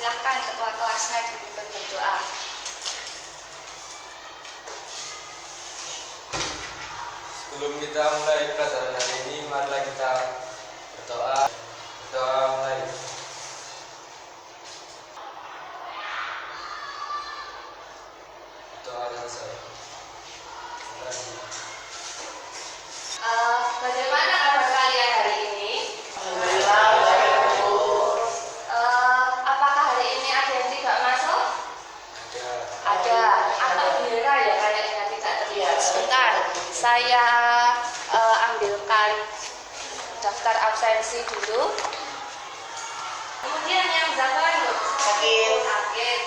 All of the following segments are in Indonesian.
Silahkan ketua kelasnya dipimpin berdoa. Sebelum kita mulai pelajaran hari ini, marilah kita berdoa. Berdoa mulai. Berdoa selesai. Bagaimana kabar kalian hari ini? Alhamdulillah, Apakah hari ini ada yang tidak masuk? Ada. Atau Bira ya kayaknya tidak terlihat. Sebentar, saya ambilkan daftar absensi dulu. Kemudian yang Zakwan sakit.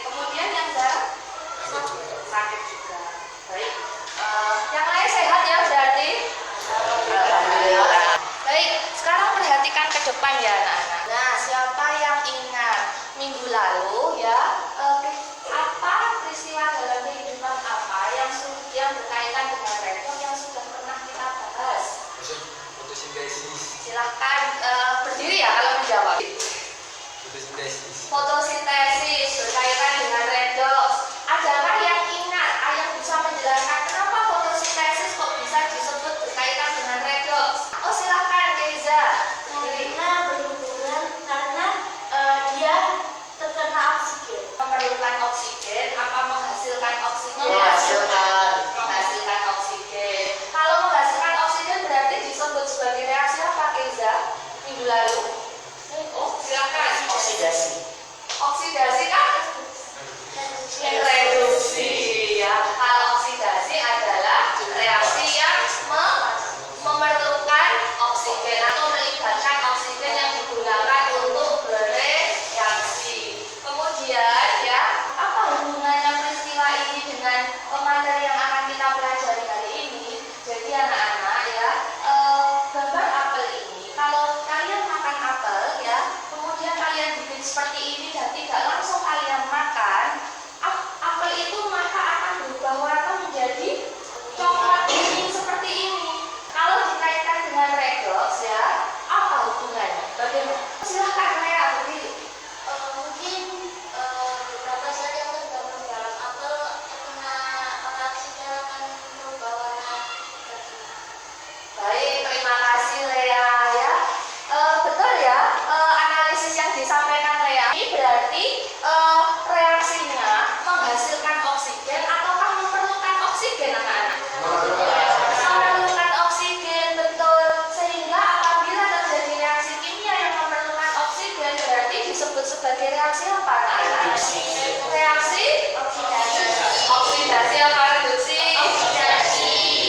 Kemudian yang sakit juga. Baik. Yang lain sehat ya berarti? Baik, sekarang perhatikan ke depan ya anak-anak. Nah, siapa yang ingat minggu lalu ya apa peristiwa dalam kehidupan apa yang berkaitan dengan rektor yang sudah pernah kita bahas? Fotosintesis. Silahkan berdiri ya kalau menjawab. Fotosintesis. Fotosintesis berkaitan dengan redox. Adakah yang ingat? Yang bisa menjelaskan kenapa fotosintesis kok bisa disebut berkaitan dengan redox? Oh silahkan Keiza. Karena berhubungan karena dia terkena oksigen. Memerlukan oksigen apa menghasilkan oksigen? Menghasilkan oksigen. Kalau menghasilkan oksigen berarti disebut sebagai reaksi apa Keiza? Minggu lalu. Oh silakan. Oksidasi kan? Reduksi ya. Kalau oksidasi adalah reaksi yang memerlukan oksigen atau melibatkan oksigen yang digunakan untuk bereaksi. Kemudian ya, apa hubungannya peristiwa ini dengan materi yang akan kita pelajari hari ini? Jadi anak-anak ya, gambar apel ini, kalau kalian makan apel ya, kemudian kalian bikin seperti ini dan tidak langsung kalian makan, apel itu maka akan berubah warna menjadi coklat kuning seperti ini. Kalau dikaitkan dengan redox ya, apa hubungannya? Bagaimana? Silahkan Lea berdiri. Mungkin beberapa saat yang tergabung dalam apel terkena oksigen akan berubah warna. Baik, terima kasih Lea ya. Betul ya, analisis yang disampaikan Lea ini berarti reaksinya menghasilkan oksigen ataukah memerlukan oksigen anak-anak? Memerlukan oksigen, betul. Sehingga apabila terjadi reaksi kimia yang memerlukan oksigen berarti disebut sebagai reaksi apa anak-anak? Reaksi oksidasi apa reduksi?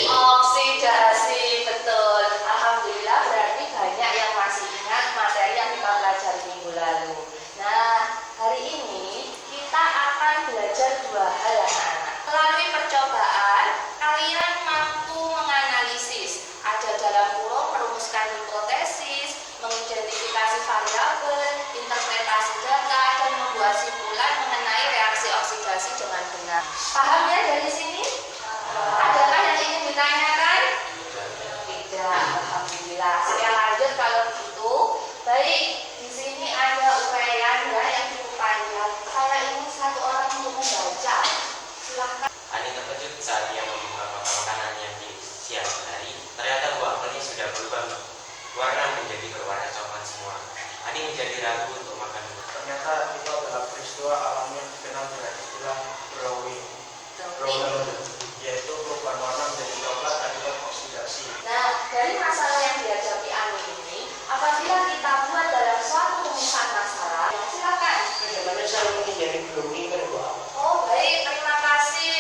Oksidasi, betul. Alhamdulillah berarti banyak yang masih ingat materi yang kita pelajari minggu lalu. Nah, hari ini kita akan belajar dua hal anak-anak. Melalui percobaan, kalian mampu menganalisis. Ada dalam kurung merumuskan hipotesis, mengidentifikasi variabel, interpretasi data, dan membuat simpulan mengenai reaksi oksidasi dengan benar. Paham ya dari sini? Adakah yang ingin ditanyakan? Tidak, alhamdulillah. Saya lanjut kalau gitu. Baik, di sini ada uraian ya yang cukup panjang. Saya ingin satu orang untuk membaca. Silahkan. Ani terkejut saat dia membuka kotak makanan yang di siang hari. Ternyata buah apelnya sudah berubah warna menjadi berwarna coklat semua. Ani menjadi ragu untuk makan. Ternyata itu adalah peristiwa alam yang dikenal dengan istilah browning, yaitu perubahan warna menjadi coklat akibat oksidasi. Nah, dari masalah yang dihadapi Ani ini, apabila kita buat dalam suatu rumusan masalah, ya silakan. Bagaimana cara menghindari browning pada buah apel? Oh baik, terima kasih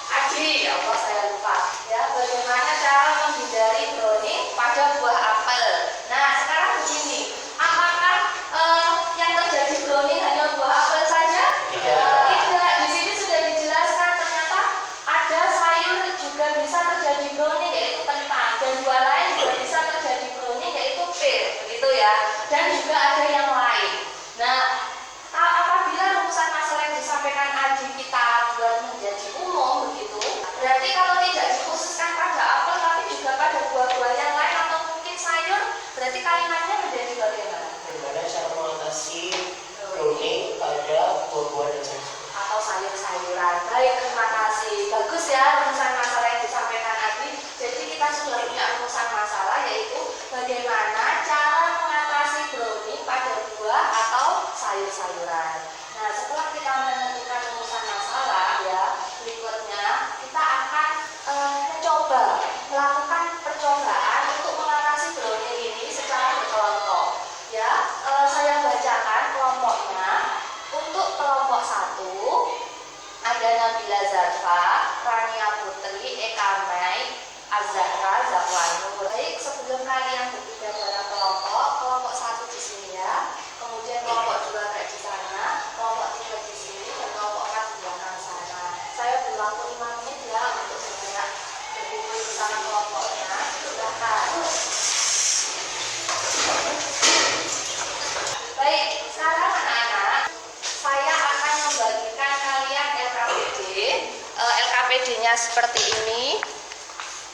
Adi, apa saya lupa ya, bagaimana cara menghindari browning pada buah apel. Nah sekarang begini, apakah yang terjadi browning hanya buah apel saja? Tidak, di sini sudah dijelaskan ternyata ada sayur juga bisa terjadi browning yaitu kentang, dan buah lain juga bisa terjadi browning yaitu pir, begitu ya, dan juga ada yang lain. Nah apabila rumusan masalah sayuran. Nah, setelah kita menentukan rumusan masalah ya, berikutnya kita akan mencoba melakukan percobaan untuk mengatasi brownie ini secara berkelompok. Ya, saya bacakan kelompoknya. Untuk kelompok 1 ada Nabila Zarfa, Rania Putri, Eka Mai, Azahra, Zakwanur. Baik, sebelum kalian berpindah pada kelompok 1 di sini ya, kemudian kelompok 2 kayak di sana, kelompok 3 di sini, dan kelompok 4 di belakang sana. Saya beri waktu 5 menit ya untuk semuanya berkumpul bersama kelompoknya. Silakan. Baik, sekarang anak-anak, saya akan membagikan kalian LKPD. LKPD-nya seperti ini.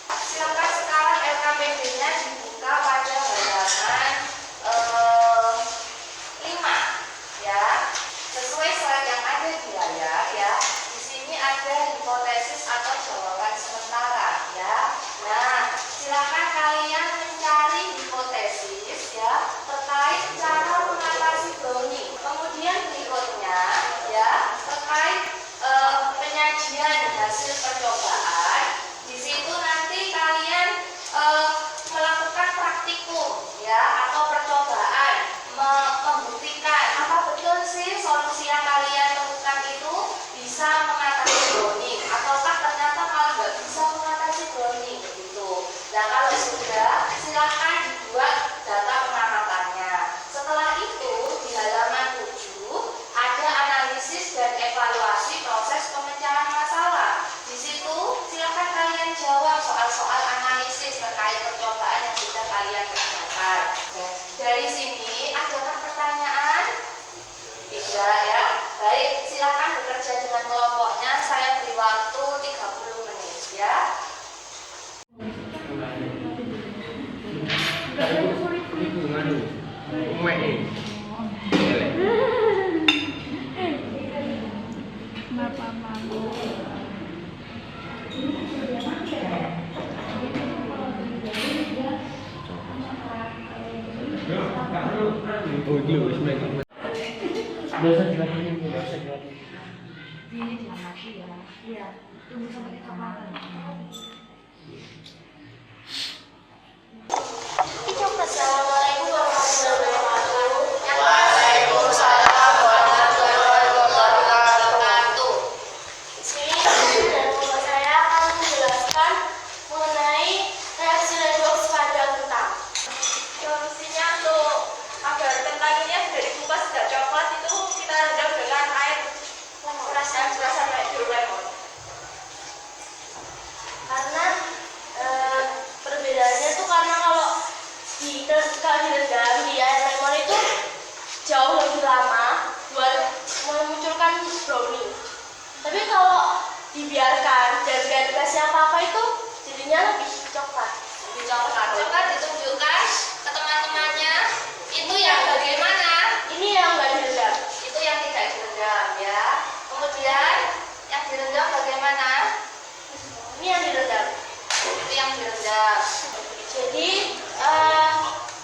Silakan sekarang LKPD-nya dibuka pada halaman 5 ya. Sesuai slide yang ada di layar ya. Di sini ada hipotesis atau jawaban sementara ya. Nah, silakan kalian mencari hipotesis ya terkait cara mengatasi brownie. Kemudian berikutnya ya terkait penyajian hasil percobaan. Di situ nanti kalian melakukan praktikum ya atau percobaan membuktikan apa betul sih solusi yang kalian temukan itu bisa mengatasi brownie ataukah ternyata malah nggak bisa mengatasi brownie begitu. Nah, kalau sudah silakan dibuat data pengamatannya. Setelah itu di halaman 7 ada analisis dan evaluasi proses pemecahan masalah. Di situ silakan kalian jawab soal-soal analisis terkait percobaan yang sudah kalian kerjakan. Dari sini adakah pertanyaan? Tidak ya. Baik, silakan bekerja dengan kelompoknya. Saya beri waktu 30 menit ya. Assalamualaikum warahmatullahi wabarakatuh. Waalaikumsalam warahmatullahi wabarakatuh. Di sini dan kelompok saya akan menjelaskan mengenai reaksi redoks pada kentang. Solusinya untuk agar kentang ini yang sudah dikupas sudah coklat itu kita rendam dengan air rasa kayak jeruk lemon. Karena perbedaannya tuh karena kalau direndam di air lemon itu jauh lebih lama buat memunculkan brownie. Tapi kalau dibiarkan dan gak dikasih apa-apa itu jadinya lebih coklat. Lebih coklat. Coba ditunjukkan ke teman-temannya. Itu yang bagaimana? Ini yang gak direndam. Itu yang tidak direndam ya. Kemudian yang direndam bagaimana? Ini yang direndam. Itu yang direndam. Jadi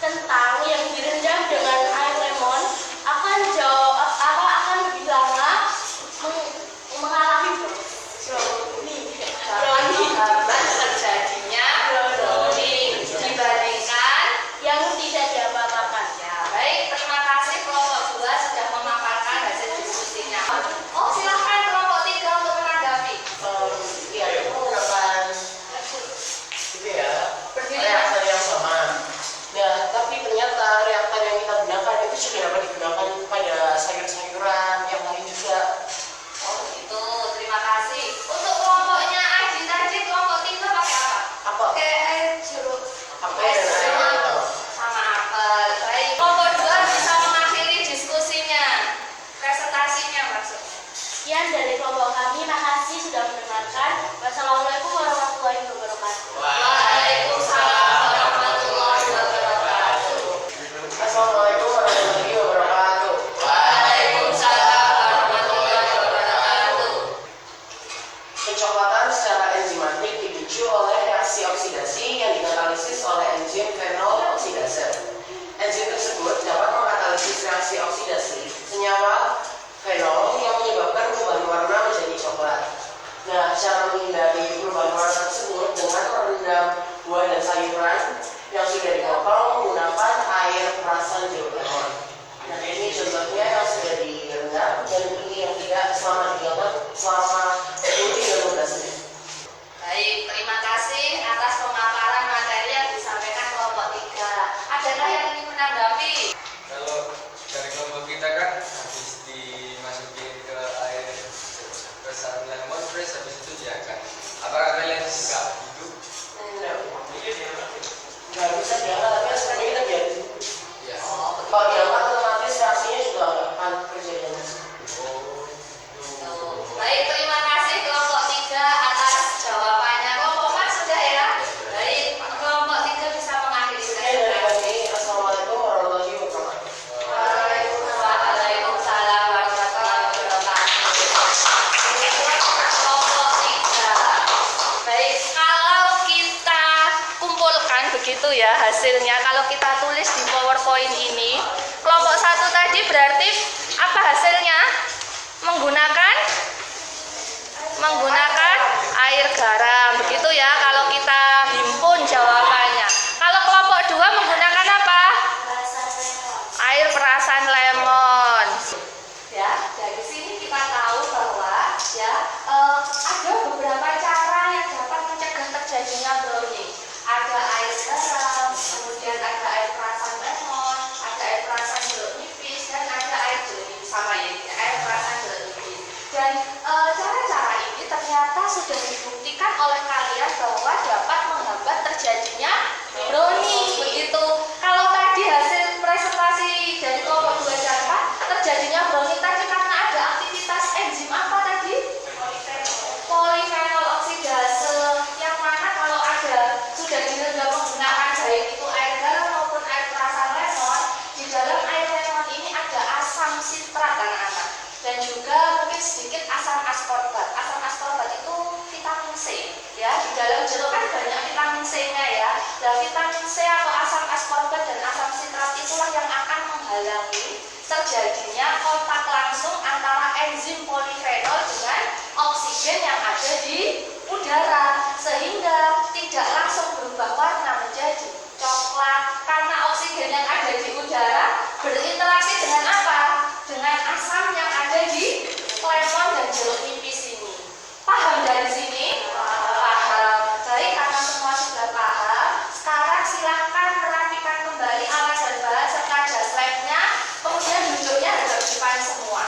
kentang yang direndam dengan air lemon akan lebih lama mengalami brownie Menghambat terjadinya brownie dibanding begitu ya hasilnya kalau kita tulis di PowerPoint ini. Kelompok 1 tadi berarti apa hasilnya? Menggunakan air garam. Begitu ya kalau kita himpun jawabannya. Kalau kelompok 2 menggunakan apa? Air perasan lemon. Ya, dari sini kita tahu bahwa ya ada beberapa cara yang dapat mencegah terjadinya browning. Ada air garam, kemudian ada air perasan lemon, ada air perasan jeruk nipis, dan ada air jeruk nipis sama ya, air perasan jeruk nipis. Dan cara-cara ini ternyata sudah dibuktikan oleh kalian bahwa dapat menghambat terjadinya browning. Begitu. Kalau tadi hasil presentasi dari kelompok 2 dapat terjadinya browning tadi karena ada aktivitas enzim apa tadi? Polifenol oksidase, yang mana kalau ada sudah menggunakan baik itu air garam maupun air perasan lemon, di dalam air lemon ini ada asam sitrat anak-anak, dan juga mungkin sedikit asam askorbat. Asam askorbat itu vitamin C ya, di dalam jeruk kan banyak vitamin C-nya ya. Dan vitamin C atau asam askorbat dan asam sitrat itulah yang akan menghalangi terjadinya kontak langsung antara enzim polifenol dengan oksigen yang ada di udara, sehingga tidak langsung berubah warna menjadi coklat karena oksigen yang ada di udara berinteraksi dengan apa? Dengan asam yang ada di lemon dan jeruk nipis ini. Paham dari sini? Paham. Baik, karena semua sudah paham, sekarang silahkan merapikan kembali alat dan bahan serta jas labnya, kemudian duduknya harus depan semua.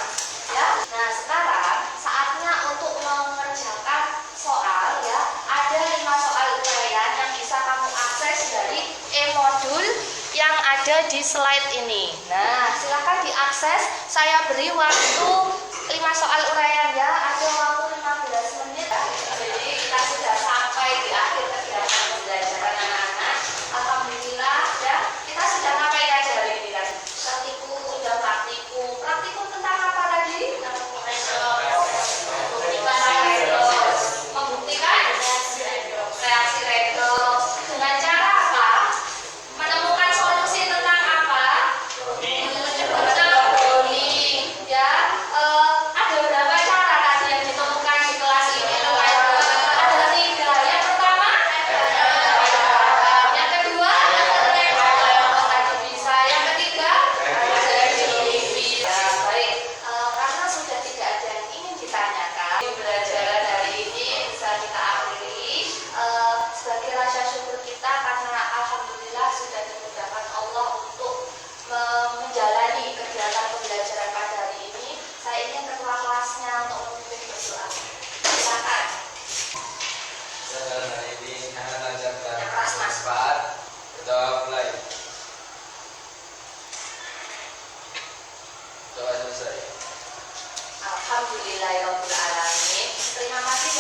Ya. Nah, sekarang saatnya untuk mengerjakan soal ya. Ada 5 soal uraian yang bisa kamu akses dari e-modul yang ada di slide ini. Nah, silakan diakses. Saya beri waktu 5 soal uraian ya. Ada waktu 15 menit. Jadi kita sudah sampai di akhir kegiatan pembelajaran anak-anak. Alhamdulillah ya. Kita sudah ngapain aja hari ini tadi? Praktikum, udah praktikum. Praktikum tentang apa tadi? Membuktikan reaksi redoks dengan cara apa? Menemukan solusi tentang apa? Tentang browning ya. Ada berapa cara tadi yang ditemukan di kelas ini? Ada 3. Yang pertama, yang kedua, tadi bisa. Yang ketiga, bisa. Baik, karena sudah tidak ada yang ingin ditanyakan, pembelajaran hari ini bisa kita akhiri sebagai rasa syukur kita karena alhamdulillah sudah dimudahkan Allah untuk menjalani kegiatan pembelajaran pada hari ini. Saya ingin ketua kelasnya untuk memimpin berdoa. Silakan. Pelajaran hari ini sangat lancar dan Yang keras, Mas. bermanfaat. Berdoa mulai. Doa selesai. Alhamdulillahirobbilalamin. Terima kasih